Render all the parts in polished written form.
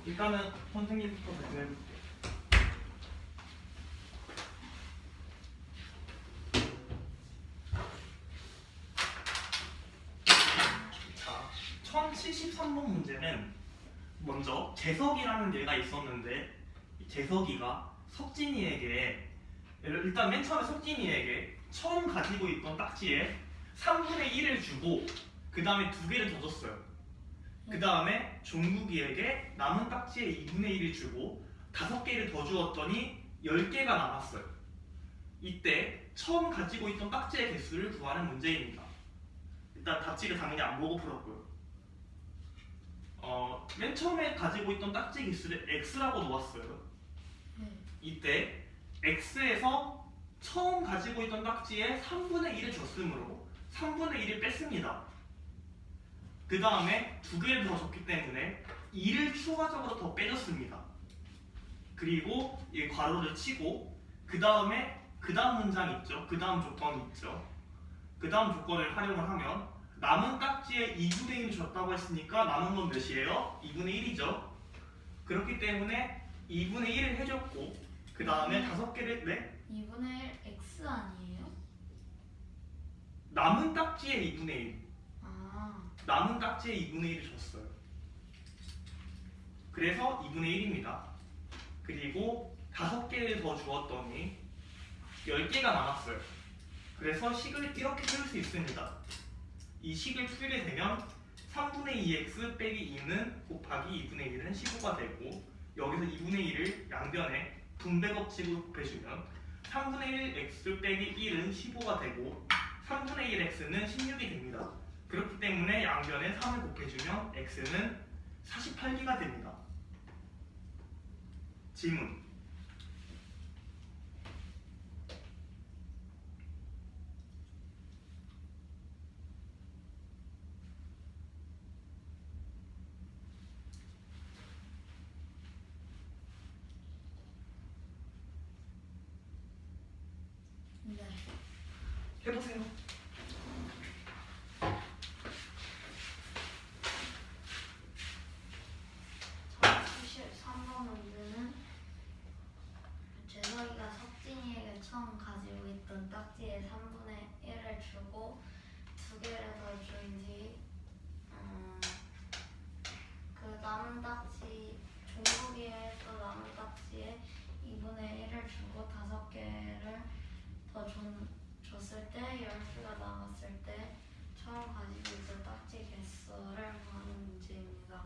일단은 선생님부터 발표해볼게요. 자, 1073번 문제는 먼저 재석이라는 얘가 있었는데 이 재석이가 석진이에게 일단 맨 처음에 석진이에게 처음 가지고 있던 딱지에 3분의 1을 주고 그 다음에 2개를 더 줬어요. 그 다음에 종국이에게 남은 딱지에 2분의 1을 주고 5개를 더 주었더니 10개가 남았어요. 이때 처음 가지고 있던 딱지의 개수를 구하는 문제입니다. 일단 답지를 당연히 안 보고 풀었고요. 맨 처음에 가지고 있던 딱지 개수를 x라고 놓았어요. 이때 x에서 처음 가지고 있던 딱지에 3분의 1을 줬으므로 3분의 1을 뺐습니다. 그 다음에 2개를 더 줬기 때문에 2를 추가적으로 더 빼줬습니다. 그리고 이 괄호를 치고 그 다음에 그 다음 문장 있죠. 그 다음 조건이 있죠. 그 다음 조건을 활용을 하면 남은 딱지에 2분의 1을 줬다고 했으니까 남은 건 몇이에요? 2분의 1이죠. 그렇기 때문에 2분의 1을 해줬고 그 다음에 5개를 네? 2분의 1 x 아니에요? 남은 딱지에 2분의 1 남은 딱지에 2분의 1을 줬어요. 그래서 2분의 1입니다. 그리고 5개를 더 주었더니 10개가 남았어요. 그래서 식을 이렇게 풀 수 있습니다. 이 식을 풀게 되면 3분의 2x 빼기 2는 곱하기 2분의 1은 15가 되고 여기서 2분의 1을 양변에 분배 법칙으로 곱해주면 3분의 1 x 빼기 1은 15가 되고 3분의 1 x는 16이 됩니다. 그렇기 때문에 양변에 3을 곱해주면 x는 48개가 됩니다. 질문. 네. 해보세요. 사실 3번 문제는 재석이가 석진이에게 처음 가지고 있던 딱지에 3분의 1을 주고 2개를 더 준 뒤 그 남은 딱지 종국이에 또 남은 딱지에 2분의 1을 주고 5개를 더 줬을 때 10개가 남았을 때 처음 가지고 있던 딱지 개수를 구하는 문제입니다.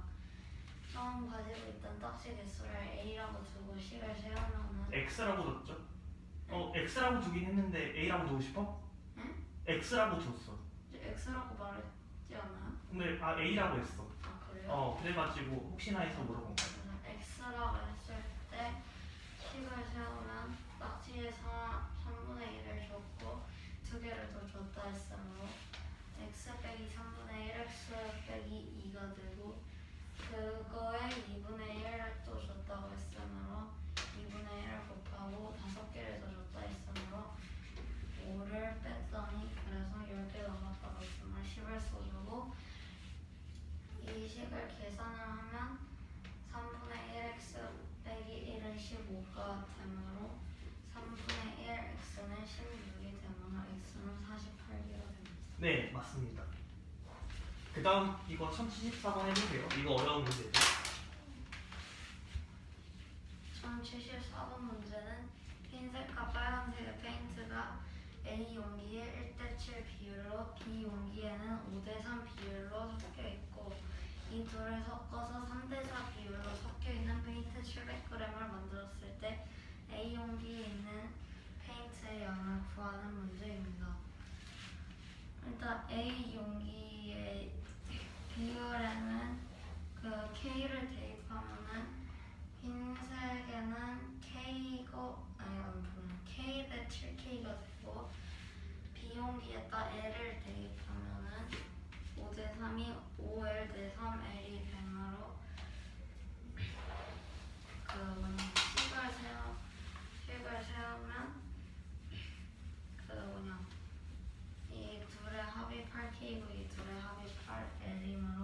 처음 가지고 있던 딱지 개수를 A라고 두고 식을 세우면은 x라고 줬죠? x라고 두긴 했는데 a라고 두고 싶어? 응? x라고 줬어. 이제 X라고 말했지 않나요? 근데 a라고 했어. 아 그래요? 그래가지고 혹시나 해서 물어본 거야. X라고 했을 때 식을 세우면 딱지에 3분의 1을 줬고 2개를 더 줬다 했으므로 X 빼기 3분의 1X 빼기 2가 되고 그거에 2분의 1을 또 줬다고 했으므로 2분의 1을 곱하고 5개를 더 줬다 했으므로 5를 뺐더니 그래서 10개 남았다고 했으므로 10을 써주고 이 식을 계산을 하면 3분의 1x 빼기 1은 15가 되므로 3분의 1x는 16이 되므로 x는 48개가 됩니다. 네, 맞습니다. 그 다음 이거 1074번 해보세요. 이거 어려운 문제죠. 1074번 문제는 흰색과 빨간색의 페인트가 A 용기에 1:7 비율로 B 용기에는 5:3 비율로 섞여 있고 이 둘을 섞어서 3:4 비율로 섞여 있는 페인트 700g을 만들었을 때 A 용기에 있는 페인트의 양을 구하는 문제입니다. 일단 A 용기의 비율에는 그 K를 대입하면은 흰색에는 K고 K 대 7K가 되고 B 용기에다 L을 대입하면은 5:3이 5L 대 3L이 되므로 식을 세우면 이 둘의 합이 8K고 이 둘의 합이 8L이므로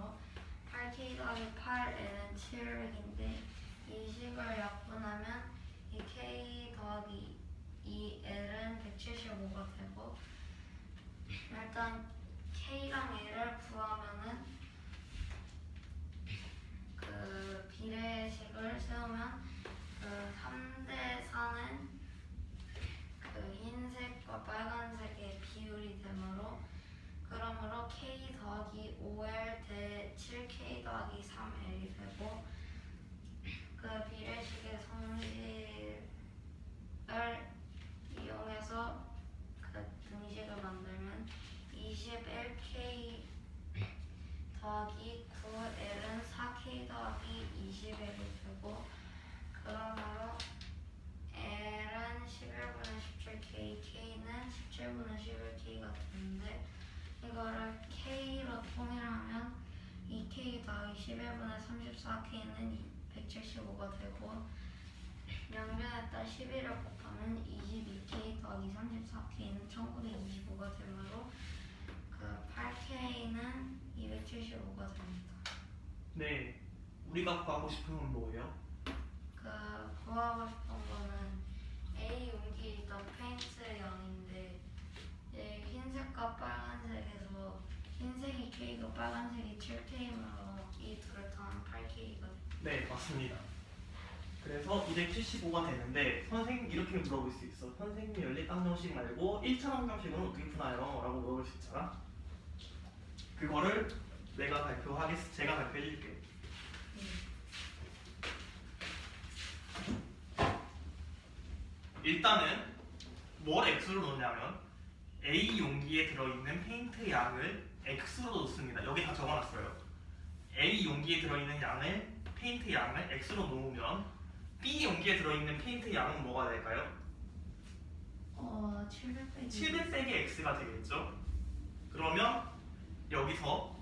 8K 더하기 8L은 700인데 이 식을 약분하면 이 K 더하기 2L은 175가 되고 일단 K랑 L을 구하면은 그 비례식을 세우면 그 3대 4는 그 흰색과 빨간색의 비율이 되므로 그러므로 K 더하기 5L 대 7K 더하기 3L이 되고 그 비례식의 성질을 이용해서 그 등식을 만들면 21K 더하기 9L은 4K 더하기 21이 되고 그러므로 L은 11분의 17K, K는 17분의 11K가 되는데 이거를 K로 통일하면 2K 더하기 11분의 34K는 175가 되고 양변에다 11을 곱하면 22K 더하기 34K는 1925가 되므로 그 8K는 275가 됩니다. 네, 우리가 구하고 싶은 건 뭐예요? 그 구하고 싶은 거는 A 용기에 있던 페인트 양인데 이제 흰색과 빨간색에서 흰색이 K고 빨간색이 7K이므로 이 둘을 더하면 8K가 됩니다. 네, 맞습니다. 그래서 275가 되는데 선생님 이렇게 물어볼 수 있어. 선생님 연립방정식 말고 1차 방정식은 어떻게 푸나요? 라고 물어볼 수 있잖아. 그거를 제가 발표해 줄게. 일단은 뭘 X로 놓냐면 A 용기에 들어있는 페인트 양을 X로 놓습니다. 여기 다 적어놨어요. A 용기에 들어있는 페인트 양을 X로 놓으면 B 용기에 들어있는 페인트 양은 뭐가 될까요? 700 빼기 700 빼기 X가 되겠죠? 그러면 여기서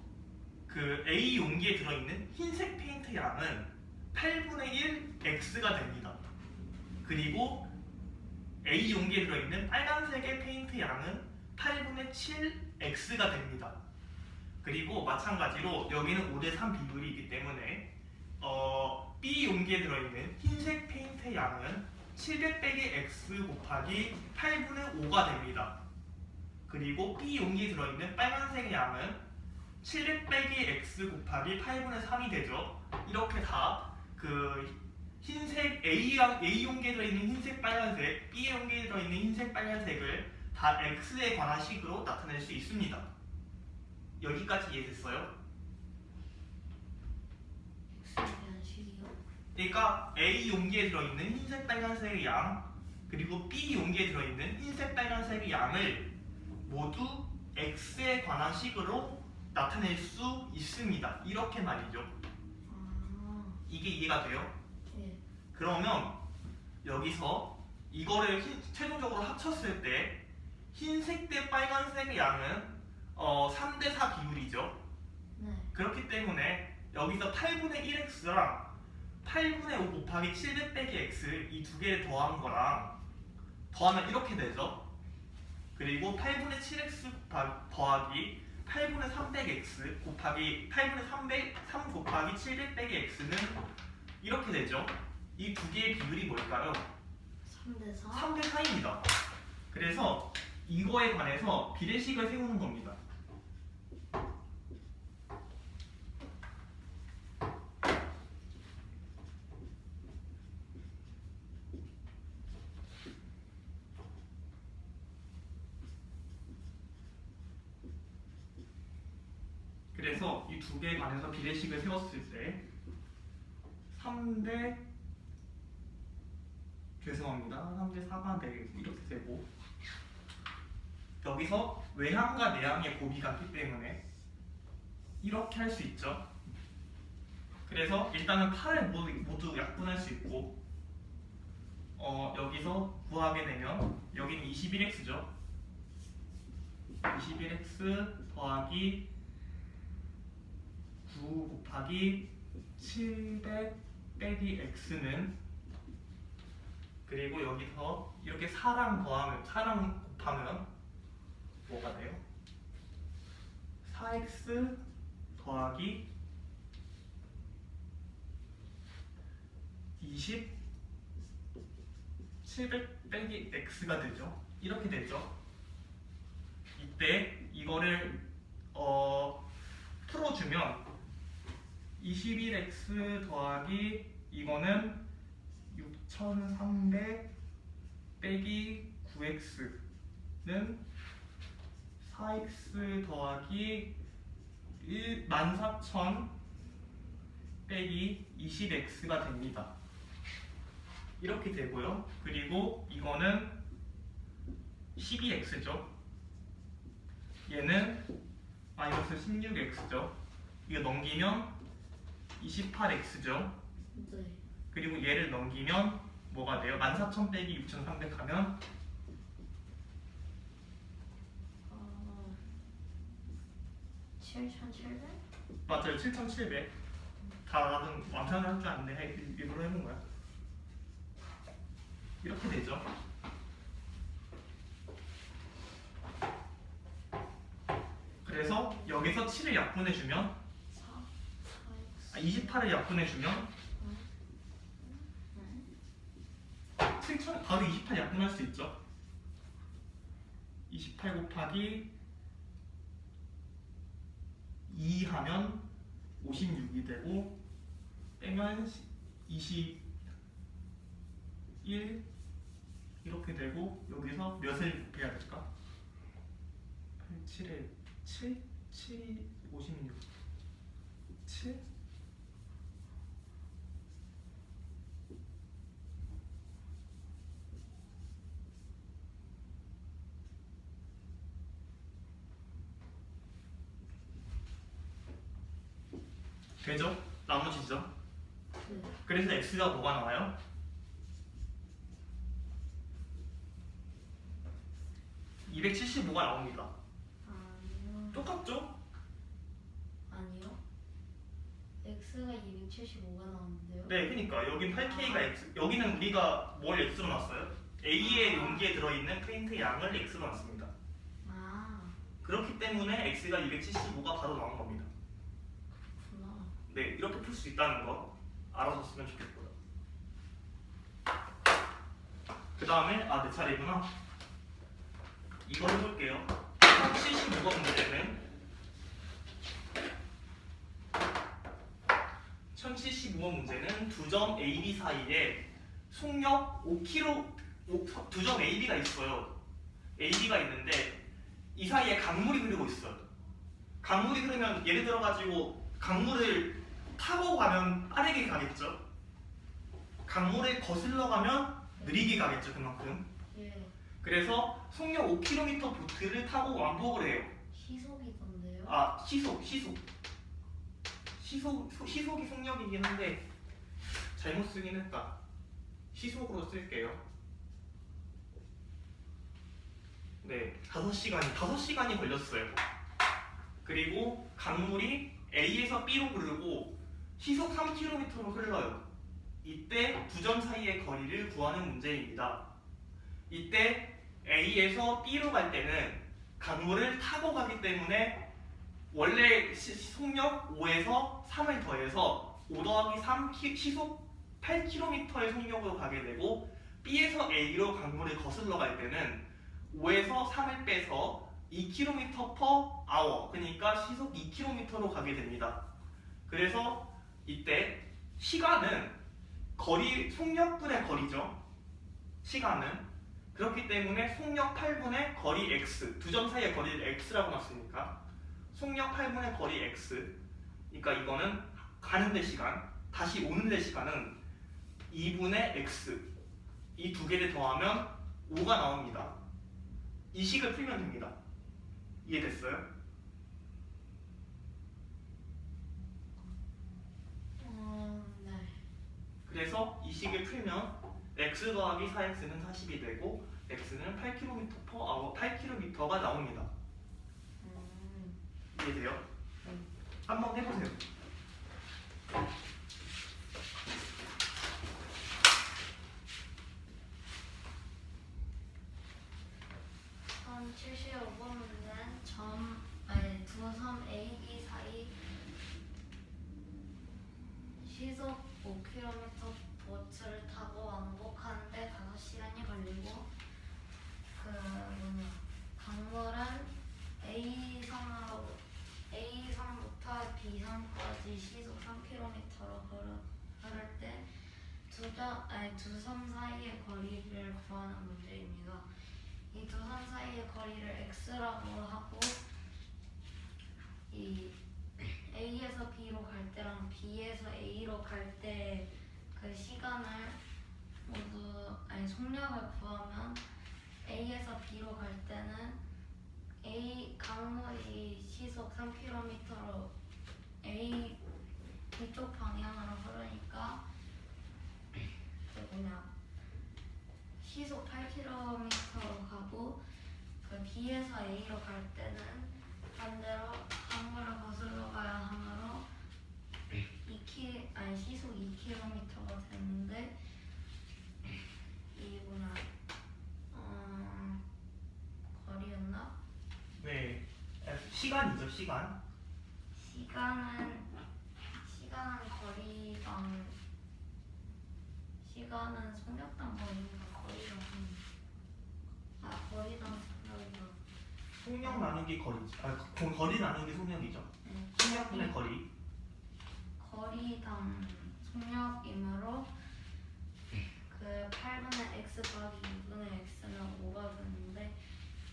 그 A 용기에 들어있는 흰색 페인트 양은 8분의 1 X가 됩니다. 그리고 A 용기에 들어있는 빨간색의 페인트 양은 8분의 7 X가 됩니다. 그리고 마찬가지로 여기는 5대 3 비율이기 때문에 B 용기에 들어있는 흰색 페인트 양은 700 빼기 X 곱하기 8분의 5가 됩니다. 그리고 B 용기에 들어있는 빨간색 양은 700 빼기 X 곱하기 8분의 3이 되죠. 이렇게 다 그 흰색 A 용기에 들어있는 흰색 빨간색, B 용기에 들어있는 흰색 빨간색을 다 X에 관한 식으로 나타낼 수 있습니다. 여기까지 이해됐어요? X에 대한 식이요? 그러니까 A 용기에 들어있는 흰색 빨간색의 양 그리고 B 용기에 들어있는 흰색 빨간색의 양을 모두 X에 관한 식으로 나타낼 수 있습니다. 이렇게 말이죠. 이게 이해가 돼요? 네. 그러면 여기서 이거를 최종적으로 합쳤을 때 흰색 대 빨간색의 양은 3대 4 비율이죠. 네. 그렇기 때문에 여기서 8분의 1x랑 8분의 5 곱하기 700 빼기 x 이 두 개를 더한 거랑 더하면 이렇게 되죠. 그리고 8분의 7x 더하기 8분의 300x 곱하기 8분의 3 곱하기 700 빼기 x는 이렇게 되죠. 이 두 개의 비율이 뭘까요? 3대 4? 3대 4입니다. 그래서 이거에 관해서 비례식을 세우는 겁니다. 그래서 이 두 개에 관해서 비례식을 세웠을 때 3대 죄송합니다. 3대 4가 이렇게 되고 여기서 외항과 내항의 곱이 같기 때문에 이렇게 할 수 있죠. 그래서 일단은 8을 모두 약분할 수 있고 여기서 구하게 되면 여기는 21x죠. 21x 더하기 9 곱하기 700 빼기 x는 그리고 여기서 이렇게 4랑 곱하면 뭐가 돼요? 4x 더하기 700 빼기 x가 되죠. 이렇게 되죠. 이때 이거를 풀어주면 21x 더하기 이거는 6300 빼기 9x는 4x 더하기 14000 빼기 20x가 됩니다. 이렇게 되고요. 그리고 이거는 12x죠. 얘는 마이너스 16x죠. 이거 넘기면 28x죠. 네. 그리고 얘를 넘기면 뭐가 돼요? 14000 빼기 6300 하면 7,700? 맞아요. 7700. 다른 완편을 할 줄 아는데 일부러 해본 거야. 이렇게 되죠. 그래서 여기서 7을 약분해주면 28을 약분해주면 7000 바로 28 약분할 수 있죠. 28 곱하기 2 하면 56이 되고 빼면 21 이렇게 되고 여기서 몇을 곱해야 될까? 7에 7? 7이 56 7? 되죠? 나머지죠? 네. 그래서 x가 뭐가 나와요? 275가 나옵니다. 아니요. 똑같죠? 아니요. x가 275가 나오는데요. 네, 그러니까 여긴 8K가 X, 여기는 우리가 뭘 X로 놨어요? A의 용기에 들어있는 페인트 양을 X로 놨습니다. 아, 그렇기 때문에 X가 275가 바로 나온 겁니다. 그렇구나. 네, 이렇게 풀 수 있다는 거 알아줬으면 좋겠고요. 그 다음에 내 차례구나. 이걸 해볼게요. 1075번 문제는 1075번 문제는 두 점 AB 사이에 속력 5km, 두 점 AB가 있어요. AB가 있는데 이 사이에 강물이 흐르고 있어요. 강물이 흐르면 예를 들어가지고 강물을 타고 가면 빠르게 가겠죠. 강물을 거슬러 가면 느리게 가겠죠. 그만큼. 예. 그래서 속력 5km 보트를 타고 왕복을 해요. 희속이던데요. 시속이 속력이긴 한데 잘못 쓰긴 했다. 시속으로 쓸게요. 네, 5시간이 걸렸어요. 그리고 강물이 A에서 B로 흐르고 시속 3km로 흘러요. 이때 두 점 사이의 거리를 구하는 문제입니다. 이때 A에서 B로 갈 때는 강물을 타고 가기 때문에 원래 속력 5에서 3을 더해서 5 더하기 3 시속 8km의 속력으로 가게 되고 B에서 A로 강물을 거슬러 갈 때는 5에서 3을 빼서 2km/h 그러니까 시속 2km로 가게 됩니다. 그래서 이때 시간은 속력분의 거리죠. 시간은 그렇기 때문에 속력 8분의 거리 x 두 점 사이의 거리를 x라고 놨으니까 속력 8분의 거리 x 그러니까 이거는 가는데 시간 다시 오는데 시간은 2분의 x 이 두 개를 더하면 5가 나옵니다. 이 식을 풀면 됩니다. 이해됐어요? 네. 그래서 이 식을 풀면 x 더하기 4x는 40이 되고 x는 8km/h 8km가 나옵니다. 이해돼요? 한번 해보세요. 한 75번 문제는 두 섬 A, B 사이 시속 5km/h 보트를 타고 왕복하는데 5시간이 걸리고 그 뭐냐 강물은 A섬부터 B섬까지 시속 3km로 흐를 때 두 섬 사이의 거리를 구하는 문제입니다. 이 두 섬 사이의 거리를 x라고 하고 이 A에서 B로 갈 때랑 B에서 A로 갈 때 그 시간을 속력을 구하면 A에서 B로 갈 때는 강물이 시속 3km로 B쪽 방향으로 흐르니까 시속 8km로 가고 그 B에서 A로 갈 때는 반대로 강물을 거슬러 가야 하므로 시속 2km가 되는데 거리였나? 네, 시간이죠, 시간. 시간은 속력당 거리인가 거리당 속력인가? 속력 나누기 거리죠. 거리 나누기 속력이죠. 네, 속력분의 거리. 거리당 속력이므로 그 8분의 x 더하기 2분의 x는 5가 되는데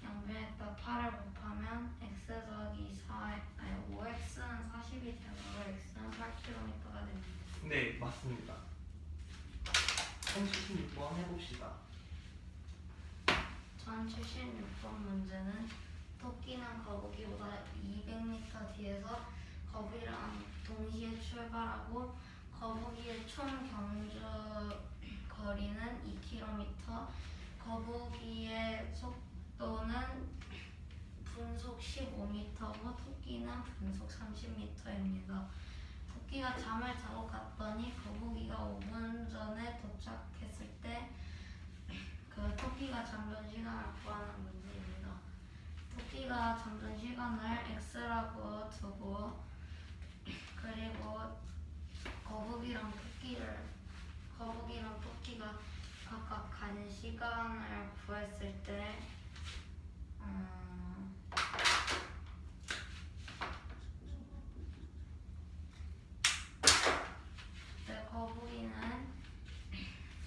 양변에다 8을 곱하면 x 더하기 5x는 40이 되므로 x는 8km가 됩니다. 네, 맞습니다. 1076번 해봅시다. 1076번 문제는 토끼는 거북이보다 200m 뒤에서 거북이랑 동시에 출발하고 거북이의 총 경주 거리는 2km, 거북이의 속도는 분속 15m고 토끼는 분속 30m입니다. 토끼가 잠을 자고 갔더니 거북이가 5분 전에 도착했을 때 그 토끼가 잠든 시간을 구하는 문제입니다. 토끼가 잠든 시간을 x라고 두고 그리고 거북이랑 토끼가 각각 간 시간을 구했을 때 거북이는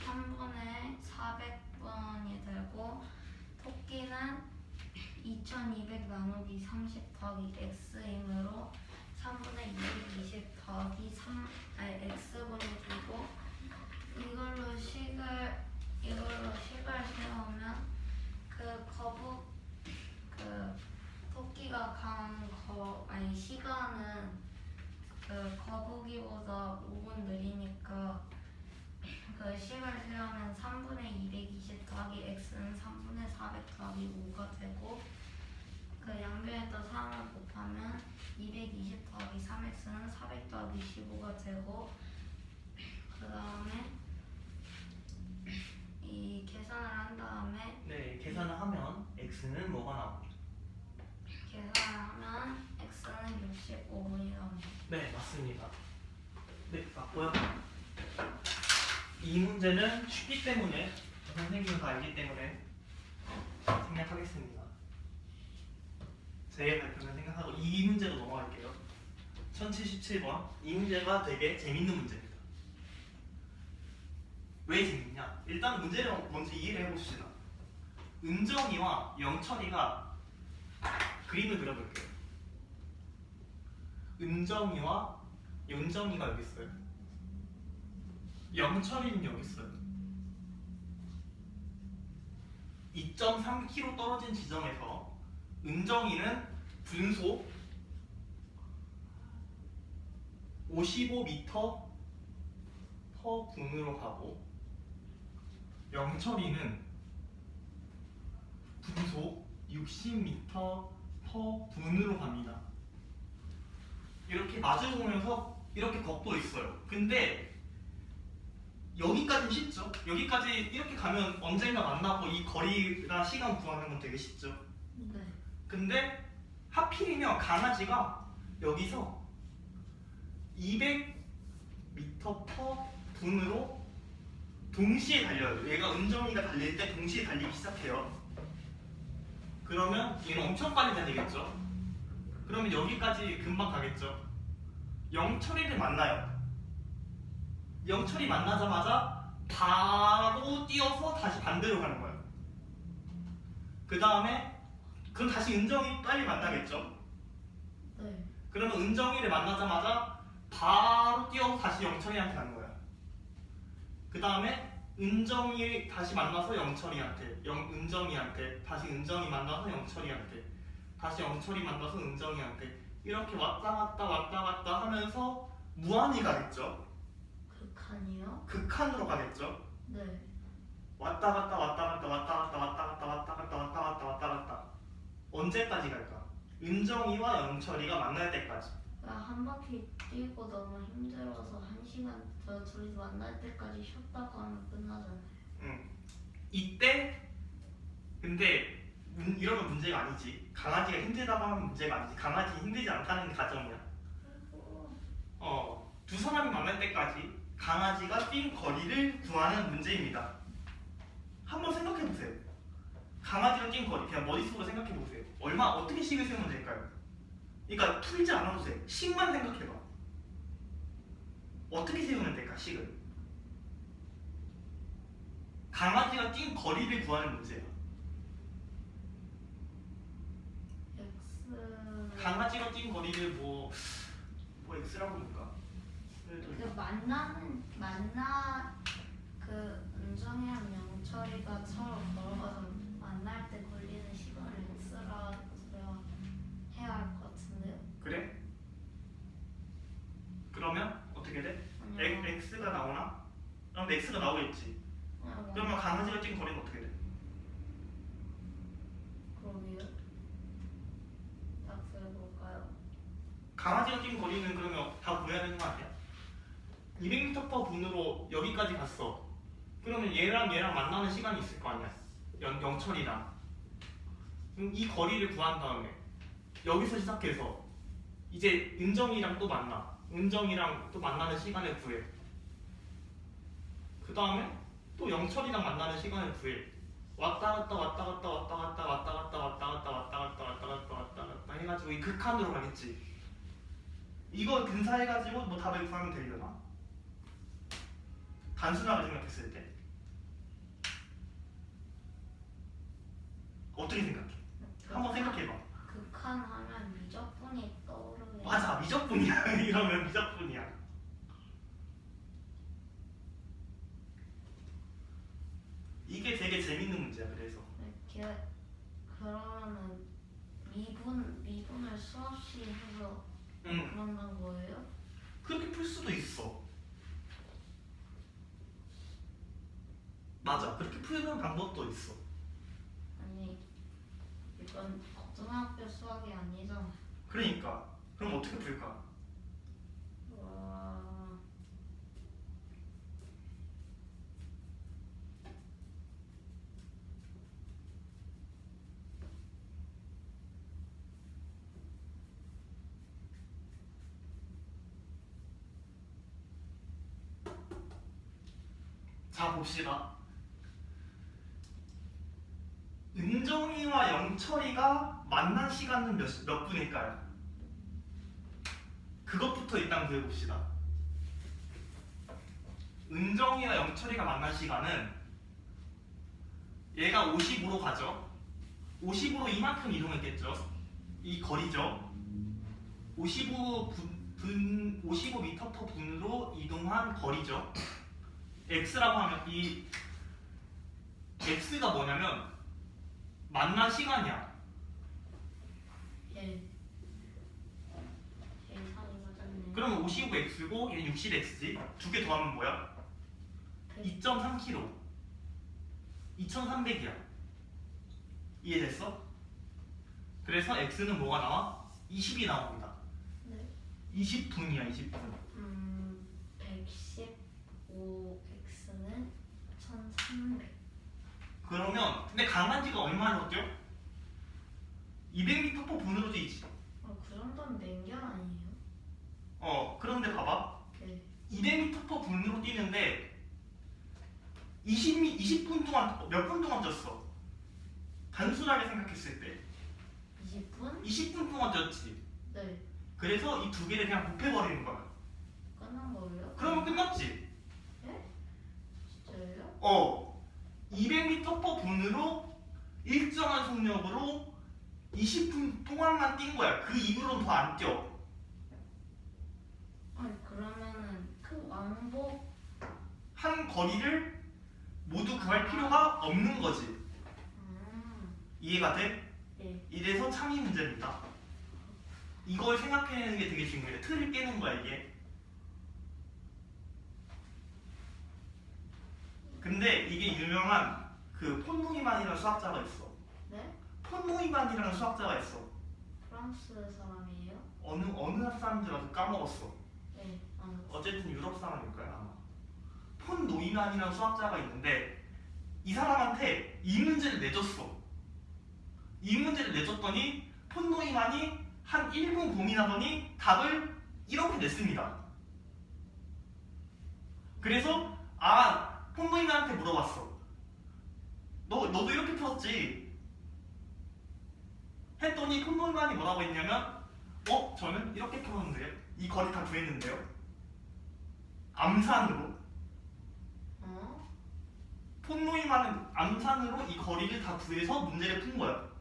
3분의 400분이 되고 토끼는 2200 나누기 30 더하기 x이므로 3분의 220 더하기 x분이 되고 이걸로 식을 세우면 토끼가 간 시간은 거북이보다 5분 느리니까 그 식을 세우면 3분의 220 더하기 x는 3분의 400 더하기 5가 되고 그 양변에다 3을 곱하면 220 더하기 3x는 400 더하기 15가 되고 그 다음에 이 계산을 한 다음에 네, 계산을 하면 x는 뭐가 나옵니다. 계산을 하면 x는 65분이 나옵니다. 네, 맞습니다. 네, 맞고요. 이 문제는 쉽기 때문에 선생님은 다 알기 때문에 생략하겠습니다. 제 발표는 생각하고 이 문제로 넘어갈게요. 1077번. 이 문제가 되게 재밌는 문제입니다. 왜 재밌냐? 일단 문제를 먼저 이해를 해봅시다. 은정이와 영철이가 그림을 그려볼게요. 은정이와 윤정이가 여기 있어요. 영철이는 여기 있어요. 2.3km 떨어진 지점에서 은정이는 분속 55m per 분으로 가고 영철이는 분속 60m per 분으로 갑니다. 이렇게 마주 보면서 이렇게 걷고 있어요. 근데 여기까지는 쉽죠? 여기까지 이렇게 가면 언젠가 만나고 이 거리나 시간 구하는 건 되게 쉽죠? 네. 근데 하필이면 강아지가 여기서 200m per 분으로 동시에 달려요. 얘가 은정이가 달릴 때 동시에 달리기 시작해요. 그러면 얘는 엄청 빨리 달리겠죠. 그러면 여기까지 금방 가겠죠. 영철이를 만나요. 영철이 만나자마자 바로 뛰어서 다시 반대로 가는 거예요. 그 다음에 그럼 다시 은정이 빨리 만나겠죠. 네. 그러면 은정이를 만나자마자 바로 뛰어서 다시 영철이한테 가는 거예요. 그 다음에 은정이 다시 만나서 영철이한테, 은정이한테, 다시 은정이 만나서 영철이한테, 다시 영철이 만나서 은정이한테 이렇게 왔다 갔다 하면서 무한히 가겠죠. 극한이요? 극한으로 가겠죠. 네. 왔다 갔다 언제까지 갈까? 은정이와 영철이가 만날 때까지. 한 바퀴 뛰고 너무 힘들어서 1시간 더 둘이 만날 때까지 쉬었다고 하면 끝나잖아요. 이때 근데 이러면 문제가 아니지. 강아지가 힘들다고 하면 문제가 아니지. 강아지 힘들지 않다는 게 가정이야. 두 사람이 만날 때까지 강아지가 뛴 거리를 구하는 문제입니다. 한번 생각해 보세요. 강아지가 뛴 거리 그냥 머릿속으로 생각해 보세요. 얼마 어떻게 식을 세우면 될까요? 그러니까 풀지 않아도 돼. 식만 생각해봐. 어떻게 세우면 될까 식을? 강아지가 뛴 거리를 구하는 문제야. X. 강아지가 뛴 거리를 뭐 X라고 볼까? 그 은정이랑 영철이가 서로 걸어가서 만날 때 걸리는 시간을 X라고 해야 할 것 같은데요. 그래? 그러면 어떻게 돼? 아니요. X가 나오나? 그럼 X가 나오겠지. 그러면 강아지가 뛴 거리는 어떻게 돼? 그러게요. 약속해볼까요? 강아지가 뛴 거리는 그러면 다 구해야 되는 거 아니야? 200m/분으로 여기까지 갔어. 그러면 얘랑 만나는 시간이 있을 거 아니야? 영철이랑. 그럼 이 거리를 구한 다음에 여기서 시작해서 이제 은정이랑 또 만나. 은정이랑 또 만나는 시간을 구해. 그 다음에 또 영철이랑 만나는 시간을 구해. 왔다 갔다 해가지고 이 극한으로 가겠지. 이거 근사해가지고 뭐 답을 구하면 되려나? 단순하게 생각했을 때 어떻게 생각해? 한번 생각해봐. 극한하면 미적분이 떠오르네. 맞아, 미적분이야. 이러면 미적분이야. 이게 되게 재밌는 문제야. 그래서 그러면은 미분을 수없이 해서 그런단 거예요? 그렇게 풀 수도 있어. 맞아, 그렇게 푸는 방법도 있어. 아니 이건 고등학교 수학이 아니잖아. 그러니까 그럼 어떻게 풀까? 와. 자, 봅시다. 은정이와 영철이가 만난 시간은 몇 분일까요? 그것부터 일단 구해봅시다. 은정이와 영철이가 만난 시간은 얘가 50으로 가죠. 50으로 이만큼 이동했겠죠. 이 거리죠. 55m/분으로 이동한 거리죠. X라고 하면 이 X가 뭐냐면 만난 시간이야. 예. 예상이 맞았네. 그러면 55X고 얘는 60X지. 두 개 더하면 뭐야? 2.3km. 2300이야. 이해됐어? 그래서 X는 뭐가 나와? 20이 나옵니다. 네. 20분이야, 20분. 115X는 1300. 그러면 근데 강아지가 얼마나 뛰어? 200m/분으로 뛰지. 그 정도는 맹견 아니에요? 그런데 봐봐. 네. 200m/분으로 뛰는데 20분 동안 몇 분 동안 쪘어? 단순하게 생각했을 때 20분? 20분 동안 쪘지. 네. 그래서 이 두 개를 그냥 곱해버리는 거야. 끝난 거예요? 그러면 끝났지. 진짜예요? 200m 분으로 일정한 속력으로 20분 동안만 뛴 거야. 그 이후로는 더 안 뛰어. 아니 그러면은 그 왕복 한 거리를 모두 구할 필요가 없는 거지. 이해가 돼? 네. 이래서 창의 문제입니다. 이걸 생각해내는 게 되게 중요해. 틀을 깨는 거야 이게. 근데 이게 유명한 그 폰 노이만이라는 수학자가 있어. 네? 폰 노이만이라는 수학자가 있어. 프랑스 사람이에요? 어느 사람인지 까먹었어. 네. 어쨌든 유럽 사람일 거야 아마. 폰 노이만이라는 수학자가 있는데 이 사람한테 이 문제를 내줬어. 이 문제를 내줬더니 폰 노이만이 한 1분 고민하더니 답을 이렇게 냈습니다. 그래서 폰 노이만한테 물어봤어. 너도 이렇게 풀었지? 했더니 폰 노이만이 뭐라고 했냐면 저는 이렇게 풀었는데요. 이 거리 다 구했는데요. 암산으로. 폰 노이만은 암산으로 이 거리를 다 구해서 문제를 푼 거야.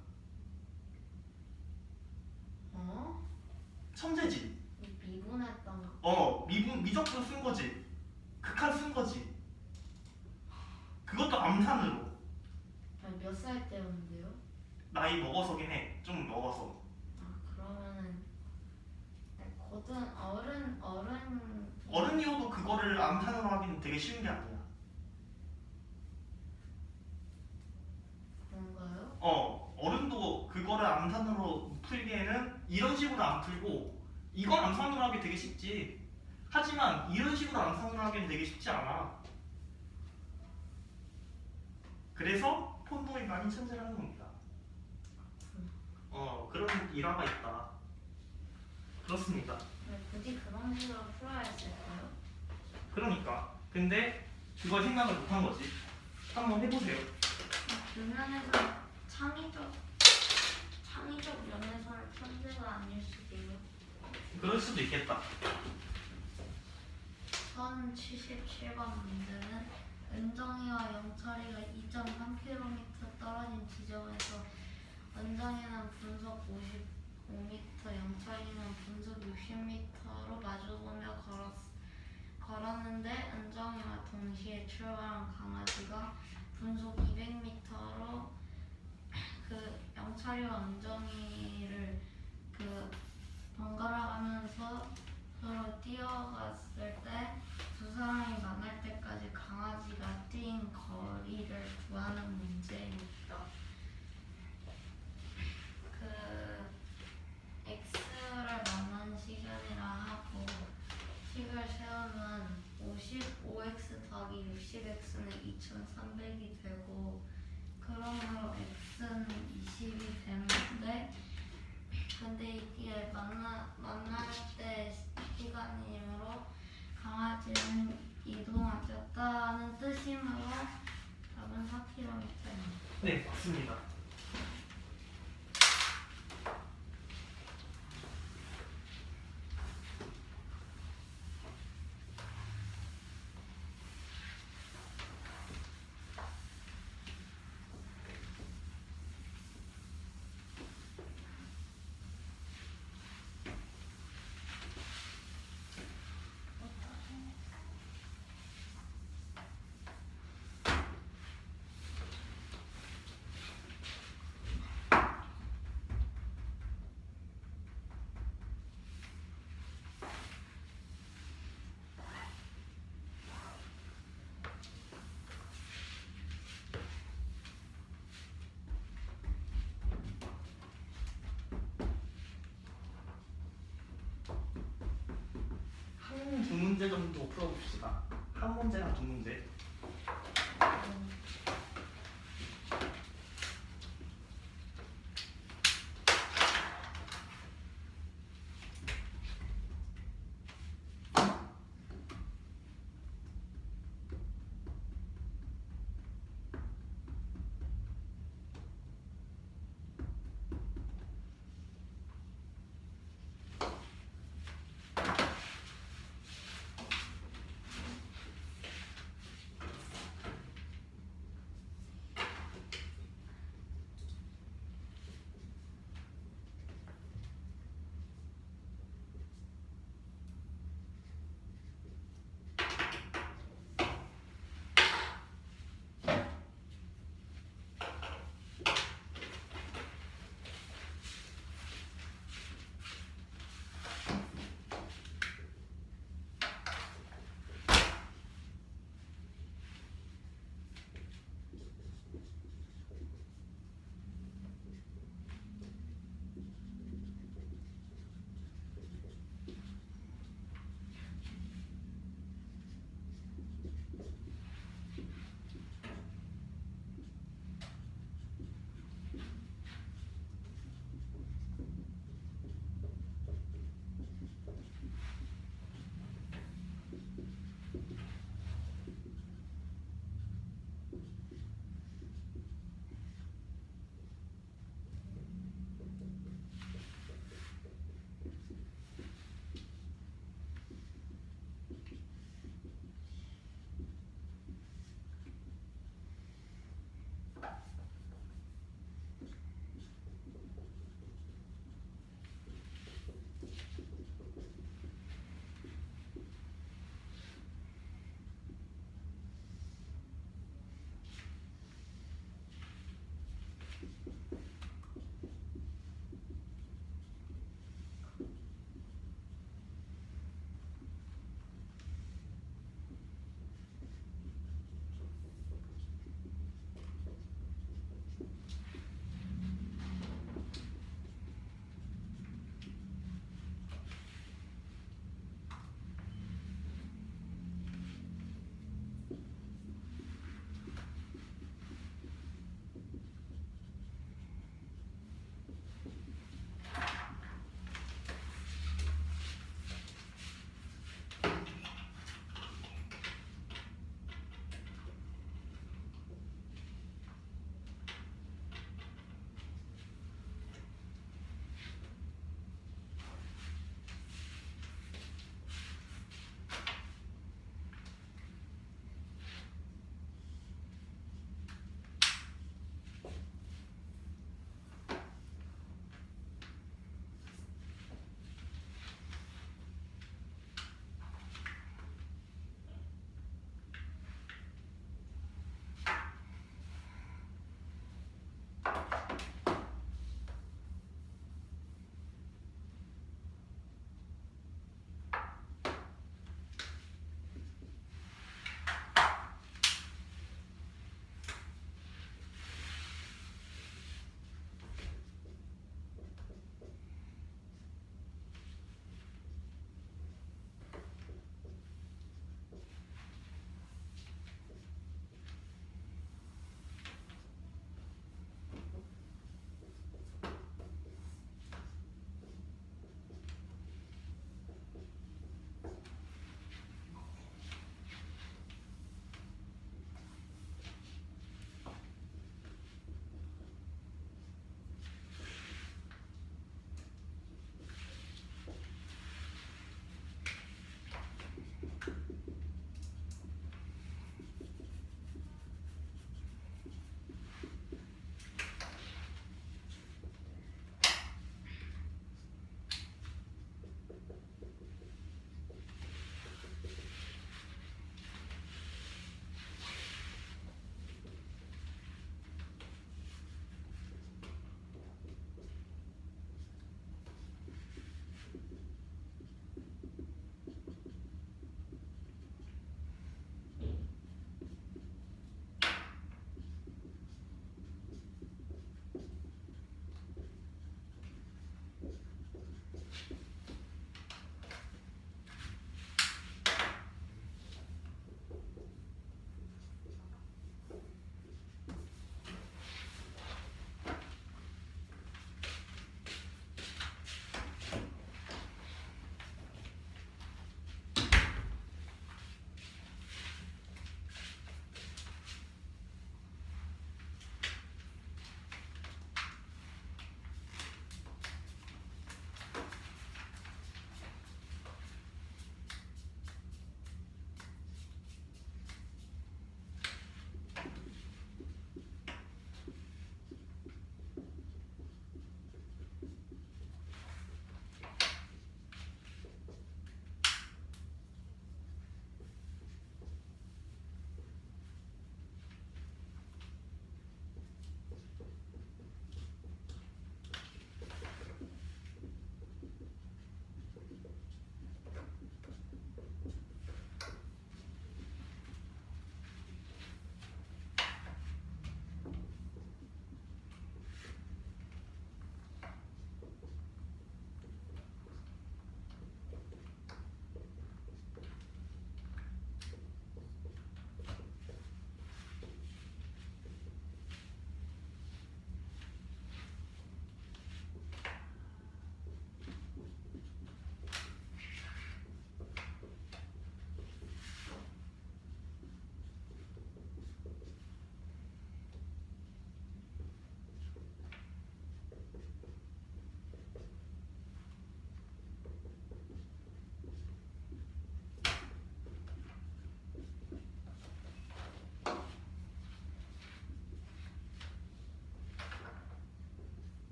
천재지. 미분했던 거. 미적분 쓴 거지. 극한 쓴 거지. 그것도 암산으로. 아니 몇 살 때였는데요? 나이 먹어서긴 해. 좀 먹어서. 그러면은 고등 어른이어도 그거를 암산으로 하기는 되게 쉬운 게 아니야. 그런가요? 어른도 그거를 암산으로 풀기에는 이런 식으로 안 풀고 이건 암산으로 하기 되게 쉽지. 하지만 이런 식으로 암산으로 하기는 되게 쉽지 않아. 그래서 폰 노이만이 천재라는 겁니다. 그런 일화가 있다. 그렇습니다. 굳이 그런 식으로 풀어야 했을까요? 그러니까. 근데 그걸 생각을 못한 거지. 한번 해보세요. 교면에서 창의적 면에서는 천재가 아닐 수도요. 그럴 수도 있겠다. 1077번 문제는 은정이와 영철이가 2.3km 떨어진 지점에서 은정이는 분속 55m, 영철이는 분속 60m로 마주보며 걸었는데 은정이와 동시에 출발한 강아지가 분속 200m로 그 영철이와 은정이를 번갈아 가면서 서로 뛰어갔을 때 두 사람이 만날 때까지 강아지가 뛴 거리를 구하는 문제입니다. x를 만난 시간이라 하고 식을 세우면 55x 더하기 60x는 2300이 되고 그러므로 x는 20이 되는데 근데 이게 만날 때 시간이므로 강아지는 이동하셨다는 뜻이므로 답은 4km입니다. 네, 맞습니다. 두 문제 정도 풀어봅시다. 한 문제나 두 문제.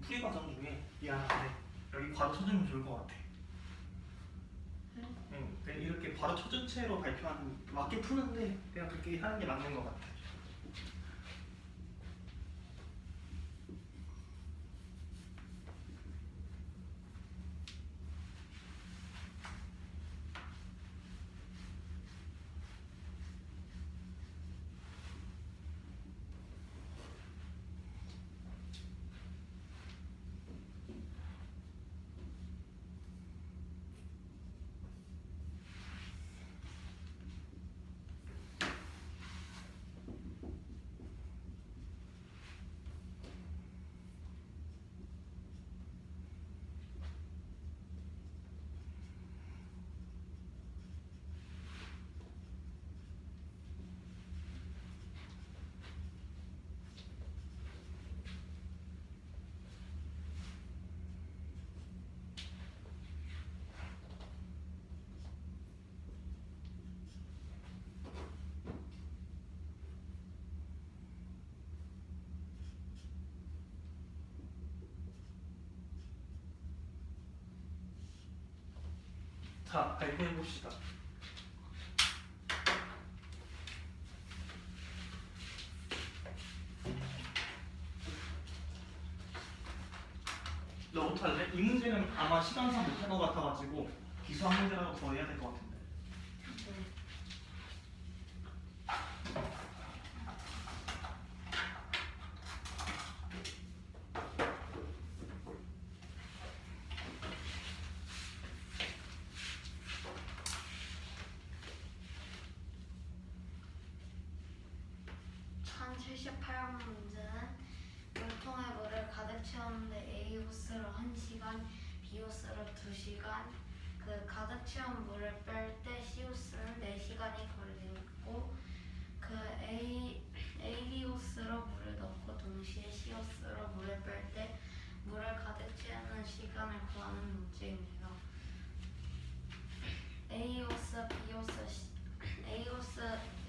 풀이 과정 중에 미안한데 여기 바로 쳐주면 좋을 것 같아. 응, 그냥 이렇게 바로 쳐준 채로 발표하는 맞게 푸는데 그냥 그렇게 하는 게 맞는 것 같아. 자, 발표해 봅시다. 너부터 할래? 이 문제는 아마 시간상 못할 것 같아가지고 기수학 문제라고 더 해야 될 것 같은데. 한 78번 문제는 물통에 물을 가득 채웠는데 A 호스로 1시간, B 호스로 2시간. 그 가득 채운 물을 뺄 때 C 호스는 4시간이 걸리고 그 AB 호스로 물을 넣고 동시에 C 호스로 물을 뺄 때 물을 가득 채우는 시간을 구하는 문제입니다. A 호스, B 호스, A 호스,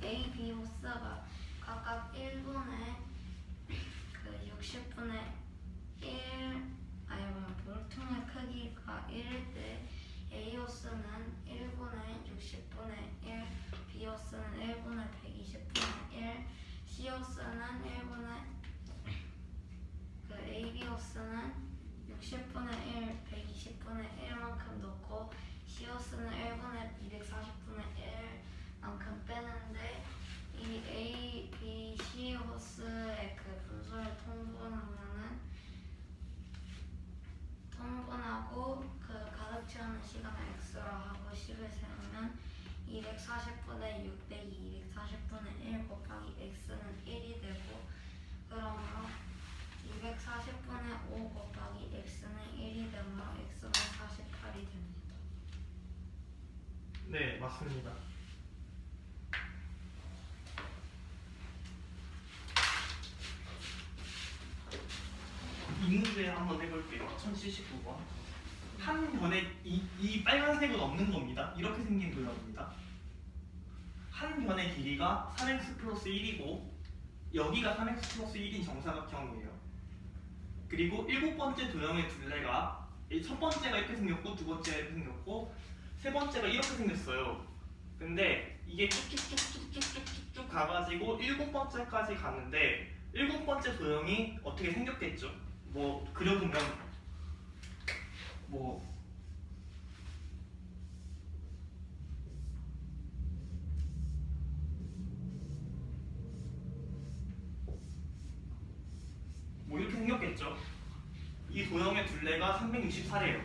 A, B 호스가 각각 1분에 그 60분의 1, 물통의 크기가 1일 때 A 호스는 1분의 60분의 1, B 호스는 1분의 120분의 1, C ACO스는 1분의 그 ABO스는 60분의 1, 120분의 1만큼 넣고 CO스는 1분의 240분의 1만큼 빼는데 이 A, B, C 호스의 그 분수를 통분하고 그 가득 채우는 시간을 x로 하고 식을 세우면 240분의 6 빼기 240분의 1 곱하기 x는 1이 되고 그러므로 240분의 5 곱하기 x는 1이 되므로 x는 48이 됩니다. 네, 맞습니다. 이 문제 한번 해볼게요. 1079번. 한 변에 이 빨간색은 없는 겁니다. 이렇게 생긴 도형입니다. 한 변의 길이가 3x 플러스 1이고 여기가 3x 플러스 1인 정사각형이에요. 그리고 7번째 도형의 둘레가 첫 번째가 이렇게 생겼고 두 번째가 이렇게 생겼고 세 번째가 이렇게 생겼어요. 근데 이게 쭉쭉쭉쭉쭉쭉쭉 가가지고 7번째까지 가는데 7번째 도형이 어떻게 생겼겠죠? 뭐 그려보면 뭐 이렇게 생겼겠죠? 이 도형의 둘레가 364래요.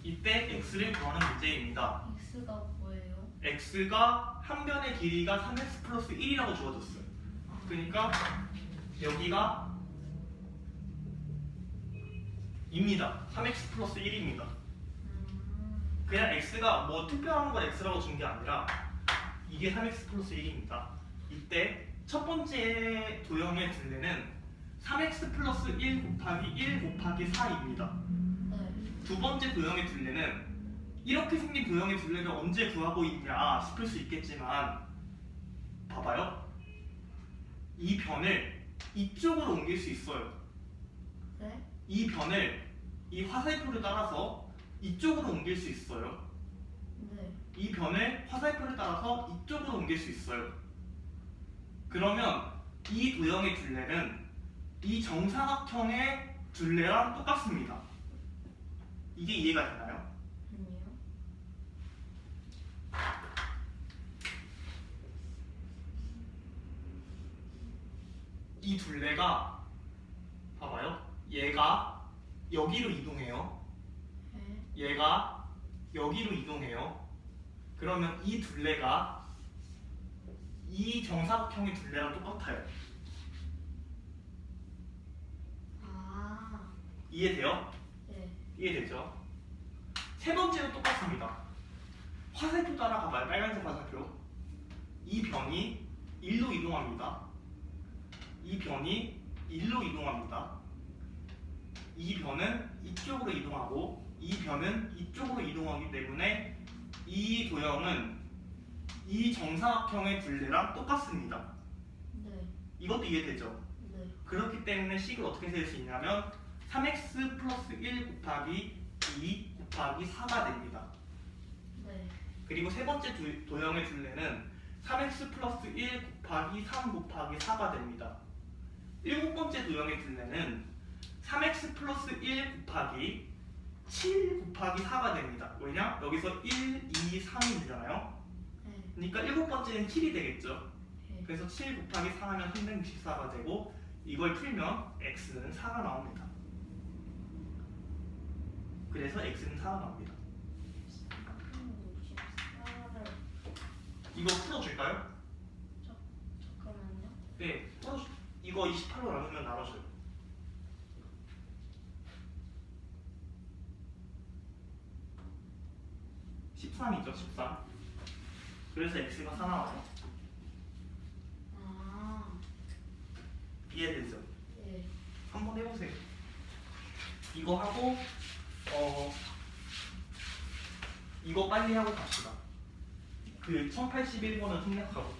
이때 x를 구하는 문제입니다. x가 뭐예요? x가 한 변의 길이가 3x 플러스 1이라고 주어졌어요. 그러니까 여기가 입니다. 3x 플러스 1입니다. 그냥 x가 뭐 특별한 걸 x라고 준 게 아니라 이게 3x 플러스 1입니다. 이때 첫 번째 도형의 둘레는 3x 플러스 1 곱하기 1 곱하기 4입니다. 두 번째 도형의 둘레는 이렇게 생긴 도형의 둘레를 언제 구하고 있냐 싶을 수 있겠지만 봐봐요. 이 변을 이쪽으로 옮길 수 있어요. 네? 이 변을 이 화살표를 따라서 이쪽으로 옮길 수 있어요. 네. 이 변을 화살표를 따라서 이쪽으로 옮길 수 있어요. 그러면 이 도형의 둘레는 이 정사각형의 둘레랑 똑같습니다. 이게 이해가 되나요? 아니요. 이 둘레가 봐봐요. 얘가 여기로 이동해요. 네. 얘가 여기로 이동해요. 그러면 이 둘레가 이 정사각형의 둘레랑 똑같아요. 아. 이해돼요? 네. 이해되죠? 세 번째도 똑같습니다. 화살표 따라가봐요. 빨간색 화살표. 이 변이 1로 이동합니다. 이 변이 1로 이동합니다. 이 변은 이쪽으로 이동하고 이 변은 이쪽으로 이동하기 때문에 이 도형은 이 정사각형의 둘레랑 똑같습니다. 네. 이것도 이해되죠? 네. 그렇기 때문에 식을 어떻게 쓸 수 있냐면 3x 플러스 1 곱하기 2 곱하기 4가 됩니다. 네. 그리고 세 번째 도형의 둘레는 3x 플러스 1 곱하기 3 곱하기 4가 됩니다. 일곱 번째 도형의 둘레는 3x 플러스 1 곱하기 7 곱하기 4가 됩니다. 왜냐? 여기서 1, 2, 3이 되잖아요. 네. 그러니까 일곱 번째는 7이 되겠죠. 네. 그래서 7 곱하기 4 하면 364가 되고 이걸 풀면 x는 4가 나옵니다. 그래서 x는 4가 나옵니다. 64를 이거 풀어줄까요? 잠깐만요. 네, 이거 28로 나누면 나눠줘요. 13이죠, 13. 그래서 x가 4 나와요. 아. 이해되죠? 네. 한번 해보세요. 이거 하고 이거 빨리 하고 갑시다. 그 1081번은 생략하고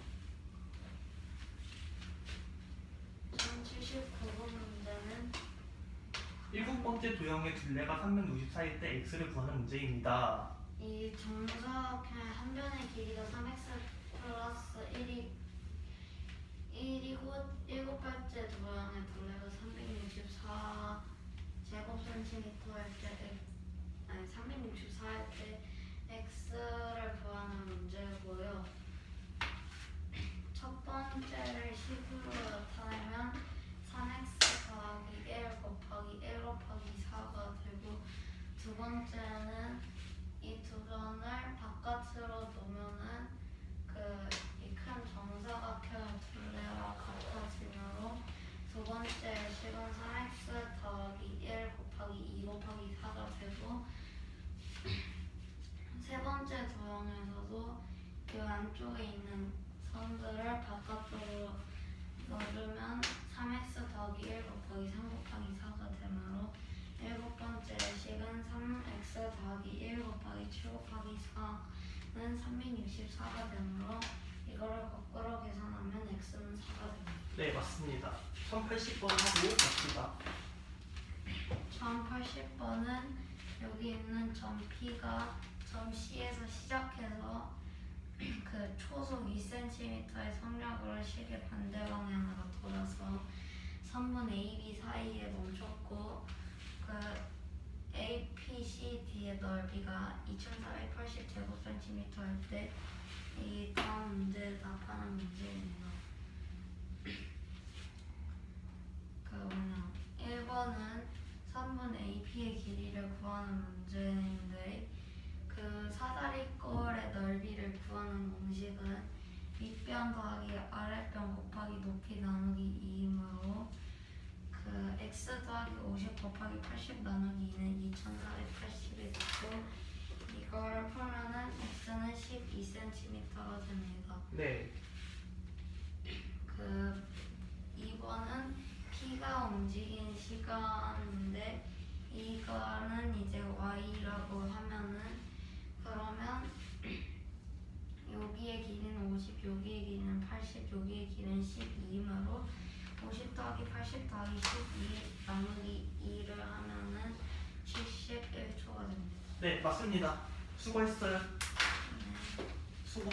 1079번 문제는 7번째 도형의 둘레가 364일 때 x를 구하는 문제입니다. 이 정사각형의 한 변의 길이가 3x 플러스 1이 1이고 7번째 도형의 둘레가 364 제곱센티미터 할 때, 아니 364 할 때 x를 구하는 문제고요. 첫 번째를 식으로 나타내면 3x 더하기 1 곱하기 1 곱하기 4가 되고, 두 번째는 이 두 변을 바깥으로 놓으면은 이 큰 정사각형 둘레와 같아지므로 두 번째 식은 3x 더하기 1 곱하기 2 곱하기 4가 되고, 세 번째 도형에서도 이 안쪽에 있는 선들을 바깥으로 넣으면 3x 더하기 1 곱하기 3 곱하기 4가 되므로 일곱 번째 식은 3x 더하기 1 곱하기 7 곱하기 4는 364가 되므로 이거를 거꾸로 계산하면 x는 4가 됩니다. 네, 맞습니다. 1080번 하고 갑시다. 1080번은 여기 있는 점 P가 점 C에서 시작해서 그 초속 2cm의 성력으로 식의 반대 방향으로 돌아서 3분 AB 사이에 멈췄고, 그 APCD의 넓이가 2480제곱센티미터 할 때 이 다음 문제를 답하는 문제입니다. 그 1번은 3분 AP의 길이를 구하는 문제인데, 그 사다리꼴의 넓이를 구하는 공식은 윗변 더하기 아랫변 곱하기 높이 나누기 2이므로 그 x 더하기 50 곱하기 80 나누기 2는 2480이 되고, 이걸 풀면은 x는 12cm가 됩니다. 네. 그 2번은 P가 움직인 시간인데, 이거는 이제 y라고 하면은, 그러면 여기의 길이는 50, 여기의 길이는 80, 여기의 길이는 12이므로 50 더하기 80 더하기 12 나누기 2를 하면은 71초가 됩니다. 네, 맞습니다. 수고했어요. 수고.